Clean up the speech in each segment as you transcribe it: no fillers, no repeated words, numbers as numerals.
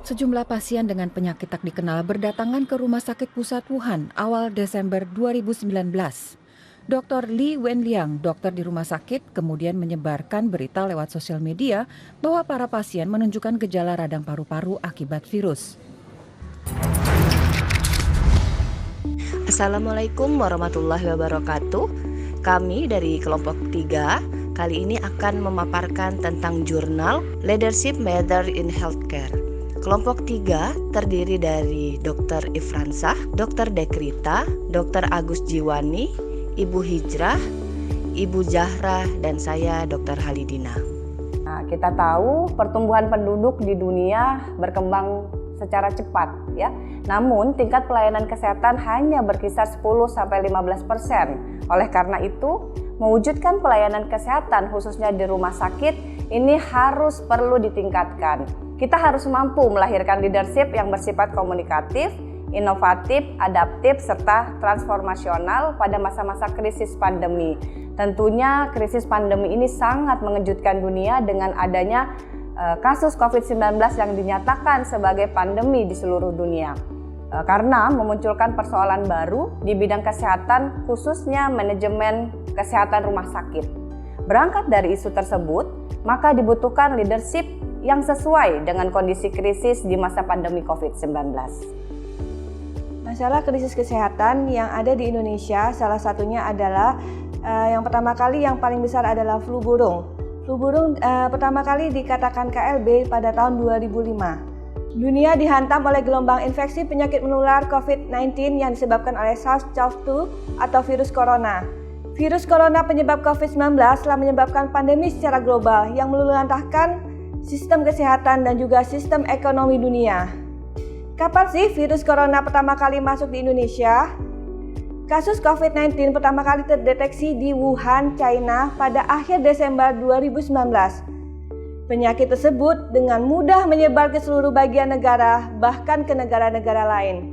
Sejumlah pasien dengan penyakit tak dikenal berdatangan ke Rumah Sakit Pusat Wuhan awal Desember 2019. Dr. Li Wenliang, dokter di rumah sakit, kemudian menyebarkan berita lewat sosial media bahwa para pasien menunjukkan gejala radang paru-paru akibat virus. Assalamualaikum warahmatullahi wabarakatuh. Kami dari kelompok 3 kali ini akan memaparkan tentang jurnal Leadership Matters in Healthcare. Kelompok 3 terdiri dari Dr. Ifransah, Dr. Dekrita, Dr. Agus Jiwani, Ibu Hijrah, Ibu Zahra, dan saya Dr. Halidina. Nah, kita tahu pertumbuhan penduduk di dunia berkembang secara cepat ya. Namun tingkat pelayanan kesehatan hanya berkisar 10-15%. Oleh karena itu, mewujudkan pelayanan kesehatan khususnya di rumah sakit ini harus perlu ditingkatkan. Kita harus mampu melahirkan leadership yang bersifat komunikatif, inovatif, adaptif, serta transformasional pada masa-masa krisis pandemi. Tentunya krisis pandemi ini sangat mengejutkan dunia dengan adanya kasus COVID-19 yang dinyatakan sebagai pandemi di seluruh dunia. Karena memunculkan persoalan baru di bidang kesehatan, khususnya manajemen kesehatan rumah sakit. Berangkat dari isu tersebut, maka dibutuhkan leadership yang sesuai dengan kondisi krisis di masa pandemi COVID-19. Masalah krisis kesehatan yang ada di Indonesia salah satunya adalah yang pertama kali yang paling besar adalah flu burung. Flu burung pertama kali dikatakan KLB pada tahun 2005. Dunia dihantam oleh gelombang infeksi penyakit menular COVID-19 yang disebabkan oleh SARS-CoV-2 atau virus corona. Virus corona penyebab COVID-19 telah menyebabkan pandemi secara global yang meluluhlantahkan sistem kesehatan dan juga sistem ekonomi dunia. Kapan sih virus corona pertama kali masuk di Indonesia? Kasus COVID-19 pertama kali terdeteksi di Wuhan, China pada akhir Desember 2019. Penyakit tersebut dengan mudah menyebar ke seluruh bagian negara, bahkan ke negara-negara lain.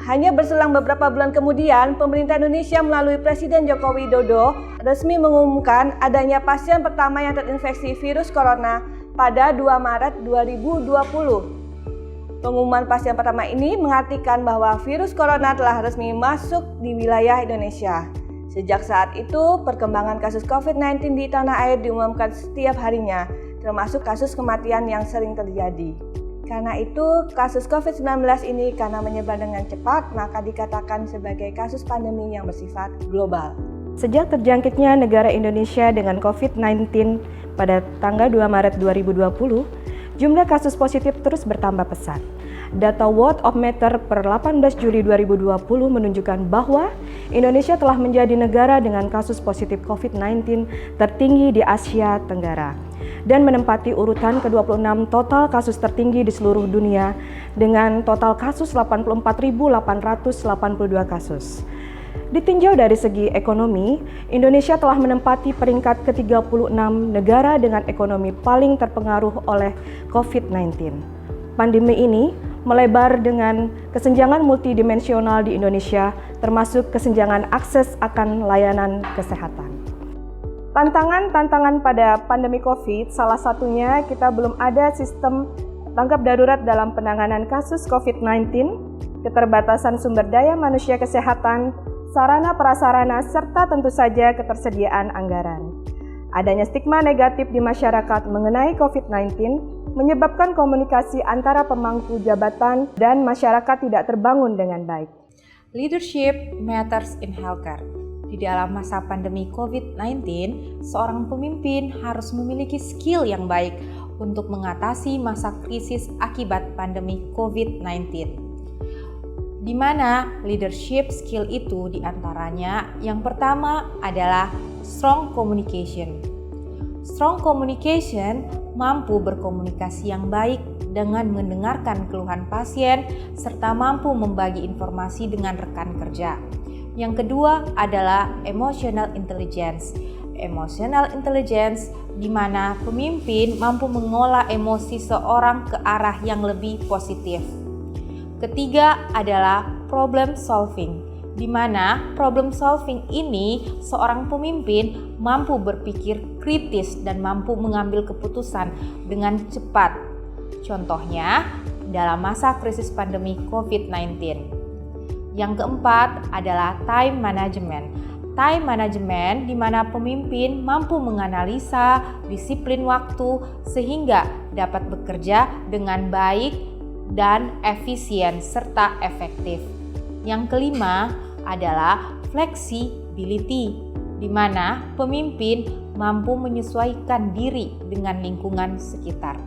Hanya berselang beberapa bulan kemudian, pemerintah Indonesia melalui Presiden Joko Widodo resmi mengumumkan adanya pasien pertama yang terinfeksi virus corona pada 2 Maret 2020. Pengumuman pasien pertama ini mengartikan bahwa virus corona telah resmi masuk di wilayah Indonesia. Sejak saat itu, perkembangan kasus COVID-19 di tanah air diumumkan setiap harinya, termasuk kasus kematian yang sering terjadi. Karena itu, kasus COVID-19 ini karena menyebar dengan cepat, maka dikatakan sebagai kasus pandemi yang bersifat global. Sejak terjangkitnya negara Indonesia dengan COVID-19 pada tanggal 2 Maret 2020, jumlah kasus positif terus bertambah pesat. Data World of Matter per 18 Juli 2020 menunjukkan bahwa Indonesia telah menjadi negara dengan kasus positif COVID-19 tertinggi di Asia Tenggara dan menempati urutan ke-26 total kasus tertinggi di seluruh dunia dengan total kasus 84.882 kasus. Ditinjau dari segi ekonomi, Indonesia telah menempati peringkat ke-36 negara dengan ekonomi paling terpengaruh oleh COVID-19. Pandemi ini melebar dengan kesenjangan multidimensional di Indonesia, termasuk kesenjangan akses akan layanan kesehatan. Tantangan pada pandemi COVID, salah satunya kita belum ada sistem tanggap darurat dalam penanganan kasus COVID-19, keterbatasan sumber daya manusia kesehatan, sarana prasarana, serta tentu saja ketersediaan anggaran. Adanya stigma negatif di masyarakat mengenai COVID-19 menyebabkan komunikasi antara pemangku jabatan dan masyarakat tidak terbangun dengan baik. Leadership matters in healthcare. Di dalam masa pandemi COVID-19, seorang pemimpin harus memiliki skill yang baik untuk mengatasi masa krisis akibat pandemi COVID-19. Di mana leadership skill itu diantaranya yang pertama adalah strong communication. Strong communication mampu berkomunikasi yang baik dengan mendengarkan keluhan pasien serta mampu membagi informasi dengan rekan kerja. Yang kedua adalah emotional intelligence. Emotional intelligence di mana pemimpin mampu mengolah emosi seorang ke arah yang lebih positif. Ketiga adalah problem solving, di mana problem solving ini seorang pemimpin mampu berpikir kritis dan mampu mengambil keputusan dengan cepat. Contohnya dalam masa krisis pandemi COVID-19. Yang keempat adalah time management. Time management di mana pemimpin mampu menganalisa disiplin waktu sehingga dapat bekerja dengan baik dan efisien serta efektif. Yang kelima adalah flexibility, di mana pemimpin mampu menyesuaikan diri dengan lingkungan sekitar.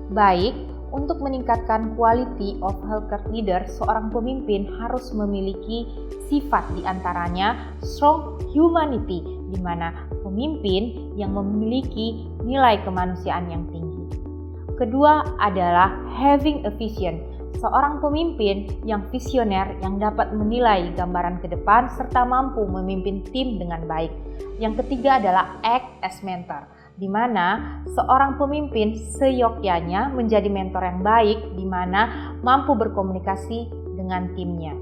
Baik, untuk meningkatkan quality of healthcare leader, seorang pemimpin harus memiliki sifat diantaranya strong humanity, di mana pemimpin yang memiliki nilai kemanusiaan yang tinggi. Kedua adalah having a vision, seorang pemimpin yang visioner yang dapat menilai gambaran ke depan serta mampu memimpin tim dengan baik. Yang ketiga adalah act as mentor, di mana seorang pemimpin seyogyanya menjadi mentor yang baik, di mana mampu berkomunikasi dengan timnya.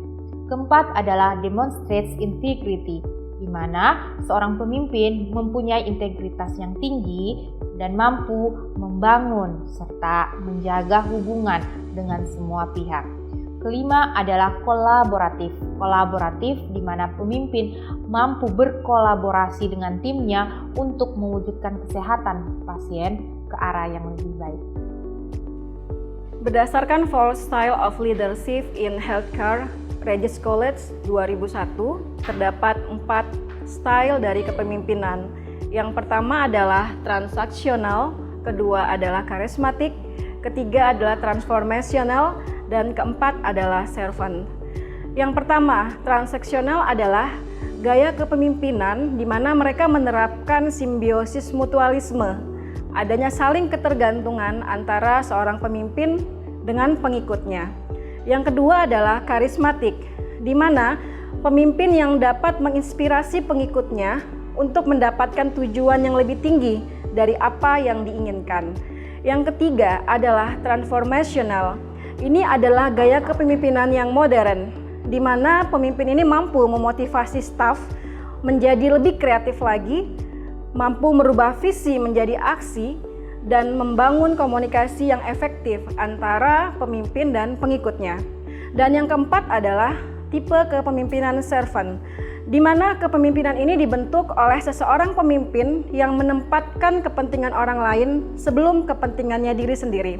Keempat adalah demonstrates integrity, di mana seorang pemimpin mempunyai integritas yang tinggi dan mampu membangun serta menjaga hubungan dengan semua pihak. Kelima adalah kolaboratif. Kolaboratif di mana pemimpin mampu berkolaborasi dengan timnya untuk mewujudkan kesehatan pasien ke arah yang lebih baik. Berdasarkan Fall Style of Leadership in Healthcare, Regis College 2001, terdapat 4 style dari kepemimpinan. Yang pertama adalah transaksional, kedua adalah karismatik, ketiga adalah transformational, dan keempat adalah servant. Yang pertama, transaksional adalah gaya kepemimpinan di mana mereka menerapkan simbiosis mutualisme, adanya saling ketergantungan antara seorang pemimpin dengan pengikutnya. Yang kedua adalah karismatik, di mana pemimpin yang dapat menginspirasi pengikutnya untuk mendapatkan tujuan yang lebih tinggi dari apa yang diinginkan. Yang ketiga adalah transformational. Ini adalah gaya kepemimpinan yang modern, di mana pemimpin ini mampu memotivasi staf menjadi lebih kreatif lagi, mampu merubah visi menjadi aksi, dan membangun komunikasi yang efektif antara pemimpin dan pengikutnya. Dan yang keempat adalah tipe kepemimpinan servant, di mana kepemimpinan ini dibentuk oleh seseorang pemimpin yang menempatkan kepentingan orang lain sebelum kepentingannya diri sendiri.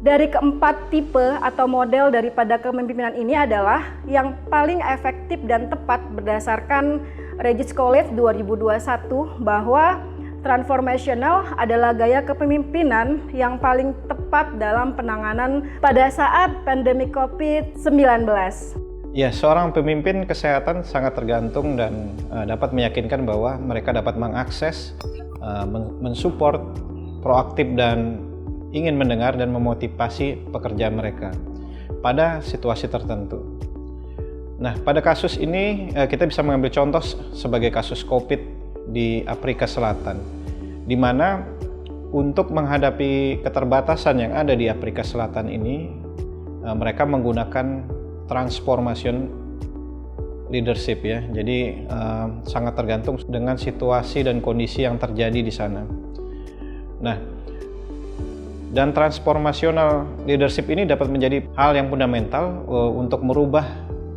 Dari keempat tipe atau model daripada kepemimpinan ini adalah yang paling efektif dan tepat berdasarkan Regis College 2021 bahwa transformational adalah gaya kepemimpinan yang paling tepat dalam penanganan pada saat pandemi COVID-19. Ya, seorang pemimpin kesehatan sangat tergantung dan dapat meyakinkan bahwa mereka dapat mengakses, mensupport, proaktif dan ingin mendengar dan memotivasi pekerjaan mereka pada situasi tertentu. Nah, pada kasus ini kita bisa mengambil contoh sebagai kasus COVID di Afrika Selatan, di mana untuk menghadapi keterbatasan yang ada di Afrika Selatan ini, mereka menggunakan transformation leadership ya. Jadi sangat tergantung dengan situasi dan kondisi yang terjadi di sana. Nah, dan transformational leadership ini dapat menjadi hal yang fundamental untuk merubah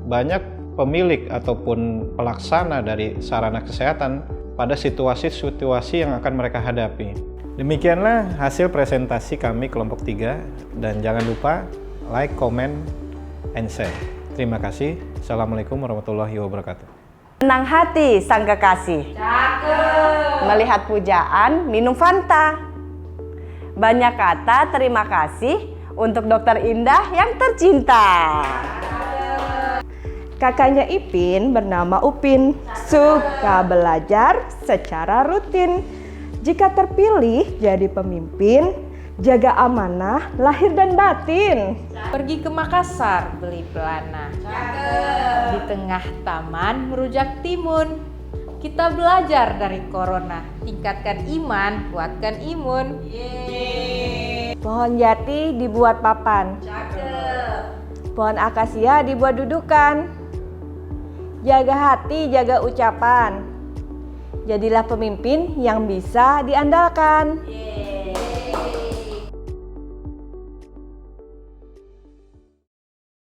banyak pemilik ataupun pelaksana dari sarana kesehatan pada situasi-situasi yang akan mereka hadapi. Demikianlah hasil presentasi kami kelompok 3 dan jangan lupa like, comment, and share. Terima kasih. Assalamualaikum warahmatullahi wabarakatuh. Senang hati sang kekasih. Cakep. Melihat pujaan, minum Fanta. Banyak kata terima kasih untuk Dokter Indah yang tercinta. Kakaknya Ipin bernama Upin, suka belajar secara rutin. Jika terpilih jadi pemimpin, jaga amanah lahir dan batin. Pergi ke Makassar beli pelana. Di tengah taman merujak timun. Kita belajar dari corona, tingkatkan iman, kuatkan imun. Pohon jati dibuat papan. Pohon akasia dibuat dudukan. Jaga hati, jaga ucapan. Jadilah pemimpin yang bisa diandalkan.